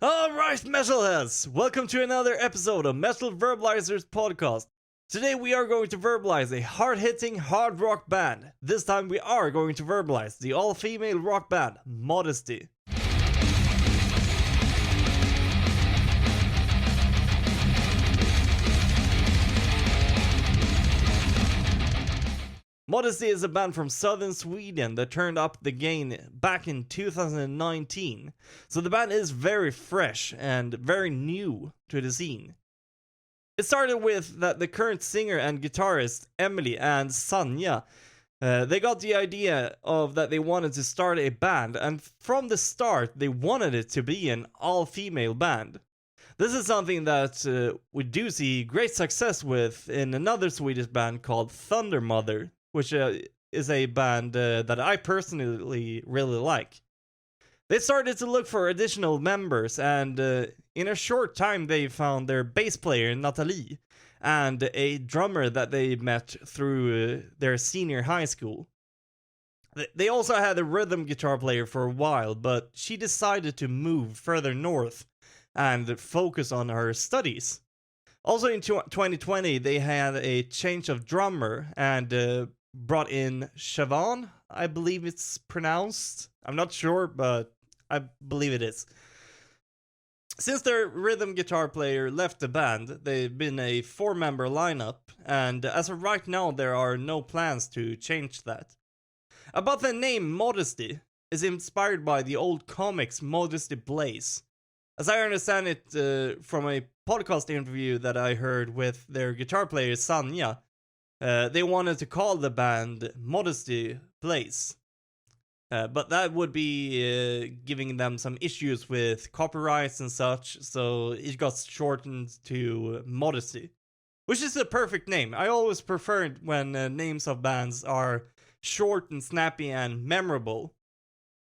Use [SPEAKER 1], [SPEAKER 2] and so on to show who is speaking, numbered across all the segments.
[SPEAKER 1] Alright, metalheads! Welcome to another episode of Metal Verbalizers podcast. Today we are going to verbalize a hard-hitting hard rock band. This time we are going to verbalize the all-female rock band, Modesty. Modesty is a band from southern Sweden that turned up the game back in 2019, so the band is very fresh and very new to the scene. It started with that the current singer and guitarist Emily and Sanja, they got the idea of that they wanted to start a band, and from the start they wanted it to be an all-female band. This is something that we do see great success with in another Swedish band called Thunder Mother, which is a band that I personally really like. They started to look for additional members, and in a short time they found their bass player Natalie and a drummer that they met through their senior high school. They also had a rhythm guitar player for a while, but she decided to move further north and focus on her studies. Also in 2020 they had a change of drummer and brought in Siobhan, I believe it's pronounced. I'm not sure, but I believe it is. Since their rhythm guitar player left the band, they've been a 4-member lineup, and as of right now there are no plans to change that. About the name Modesty is inspired by the old comics Modesty Blaze. As I understand it from a podcast interview that I heard with their guitar player Sanja, they wanted to call the band Modesty Blaze. But that would be giving them some issues with copyrights and such, so it got shortened to Modesty. Which is the perfect name. I always preferred when names of bands are short and snappy and memorable.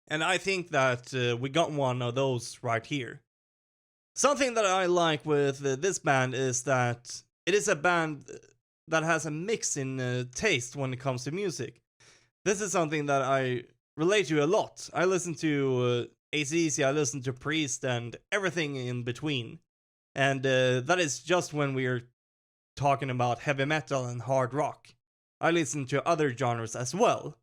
[SPEAKER 1] And I think that we got one of those right here. Something that I like with this band is that it is a band that has a mix in taste when it comes to music. This is something that I relate to a lot. I listen to AC/DC, I listen to Priest, and everything in between. And that is just when we're talking about heavy metal and hard rock. I listen to other genres as well.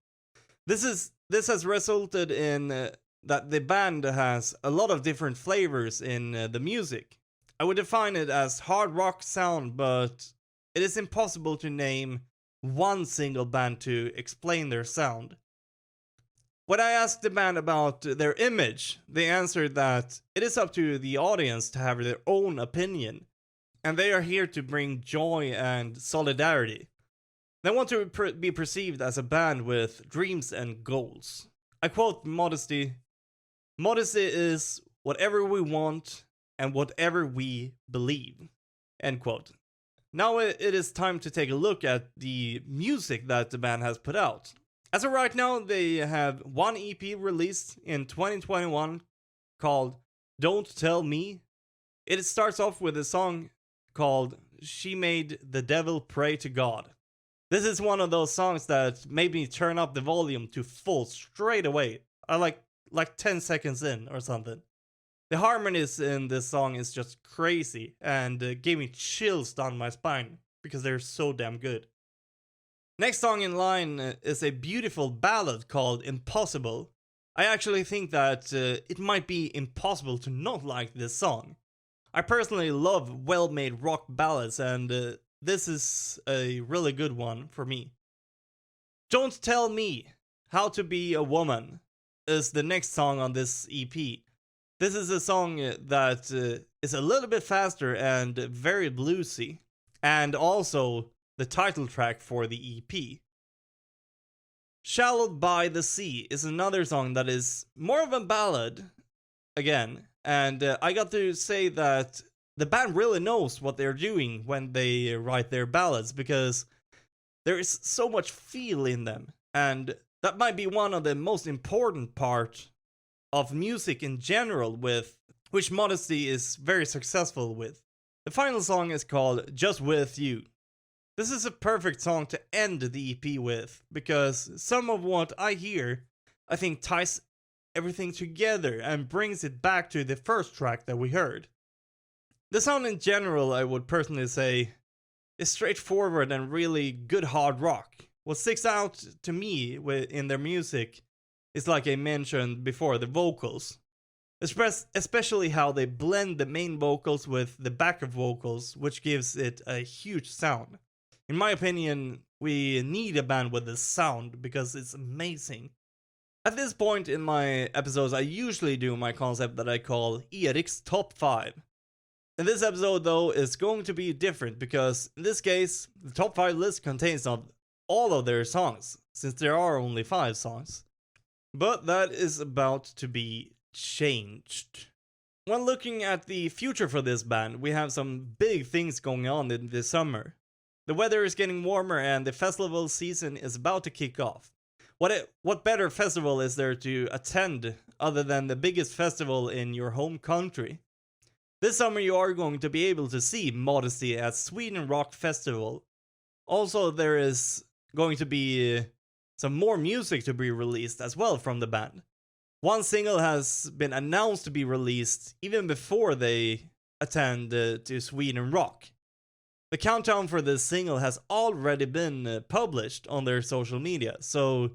[SPEAKER 1] This has resulted in that the band has a lot of different flavors in the music. I would define it as hard rock sound, but it is impossible to name one single band to explain their sound. When I asked the band about their image, they answered that it is up to the audience to have their own opinion, and they are here to bring joy and solidarity. They want to be perceived as a band with dreams and goals. I quote Modesty, "Modesty is whatever we want and whatever we believe." End quote. Now it is time to take a look at the music that the band has put out. As of right now, they have one EP released in 2021 called Don't Tell Me. It starts off with a song called She Made the Devil Pray to God. This is one of those songs that made me turn up the volume to full straight away. I like 10 seconds in or something. The harmonies in this song is just crazy and gave me chills down my spine because they're so damn good. Next song in line is a beautiful ballad called Impossible. I actually think that it might be impossible to not like this song. I personally love well-made rock ballads, and this is a really good one for me. Don't Tell Me How to Be a Woman is the next song on this EP. This is a song that is a little bit faster and very bluesy, and also the title track for the EP. Shallowed by the Sea is another song that is more of a ballad, again, and I got to say that the band really knows what they're doing when they write their ballads, because there is so much feel in them, and that might be one of the most important part of music in general, with which Modesty is very successful with. The final song is called Just With You. This is a perfect song to end the EP with, because some of what I hear, I think ties everything together and brings it back to the first track that we heard. The sound in general, I would personally say, is straightforward and really good hard rock. What sticks out to me in their music is, like I mentioned before, the vocals. Especially how they blend the main vocals with the backup vocals, which gives it a huge sound. In my opinion, we need a band with this sound because it's amazing. At this point in my episodes, I usually do my concept that I call Erik's Top 5. In this episode though, is going to be different because in this case, the top 5 list contains not all of their songs, since there are only 5 songs. But that is about to be changed. When looking at the future for this band, we have some big things going on in the summer. The weather is getting warmer and the festival season is about to kick off. What better festival is there to attend other than the biggest festival in your home country? This summer you are going to be able to see Modesty at Sweden Rock Festival. Also, there is going to be some more music to be released as well from the band. One single has been announced to be released even before they attend to Sweden Rock. The countdown for this single has already been published on their social media, so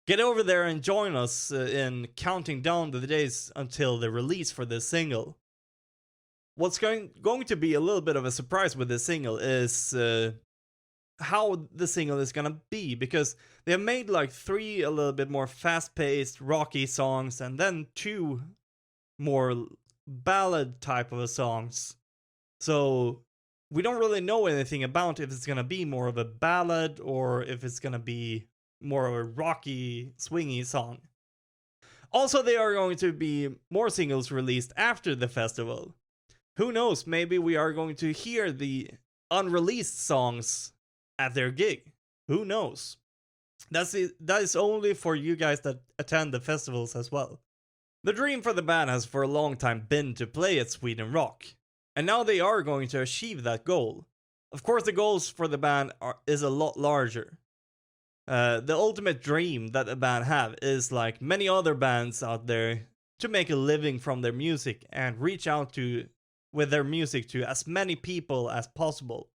[SPEAKER 1] get over there and join us in counting down the days until the release for this single. What's going to be a little bit of a surprise with this single is how the single is gonna be, because they have made like 3 a little bit more fast-paced, rocky songs, and then 2 more ballad type of songs. So we don't really know anything about if it's gonna be more of a ballad or if it's gonna be more of a rocky, swingy song. Also, there are going to be more singles released after the festival. Who knows, maybe we are going to hear the unreleased songs at their gig. Who knows? That is only for you guys that attend the festivals as well. The dream for the band has for a long time been to play at Sweden Rock, and now they are going to achieve that goal. Of course, the goals for the band is a lot larger. The ultimate dream that a band have is, like many other bands out there, to make a living from their music and reach out with their music to as many people as possible,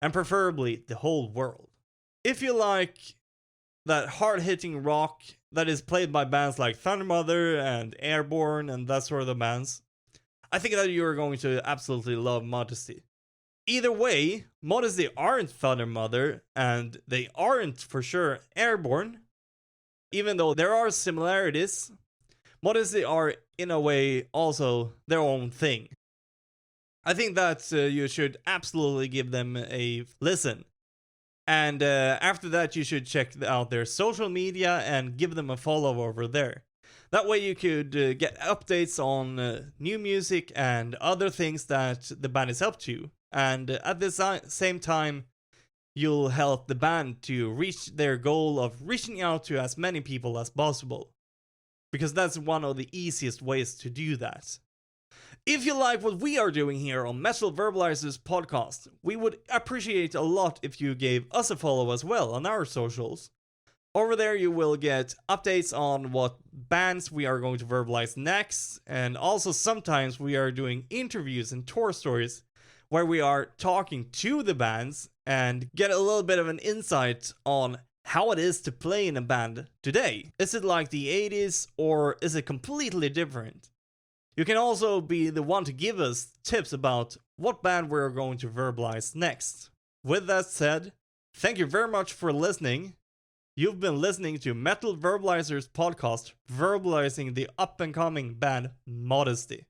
[SPEAKER 1] and preferably the whole world. If you like that hard-hitting rock that is played by bands like Thundermother and Airborne and that sort of bands, I think that you're going to absolutely love Modesty. Either way, Modesty aren't Thundermother, and they aren't for sure Airborne. Even though there are similarities, Modesty are in a way also their own thing. I think that you should absolutely give them a listen. And after that, you should check out their social media and give them a follow over there. That way you could get updates on new music and other things that the band is up to. And at the same time, you'll help the band to reach their goal of reaching out to as many people as possible. Because that's one of the easiest ways to do that. If you like what we are doing here on Metal Verbalizers podcast, we would appreciate a lot if you gave us a follow as well on our socials. Over there you will get updates on what bands we are going to verbalize next, and also sometimes we are doing interviews and tour stories where we are talking to the bands and get a little bit of an insight on how it is to play in a band today. Is it like the 80s or is it completely different? You can also be the one to give us tips about what band we're going to verbalize next. With that said, thank you very much for listening. You've been listening to Metal Verbalizers podcast, verbalizing the up and coming band Modesty.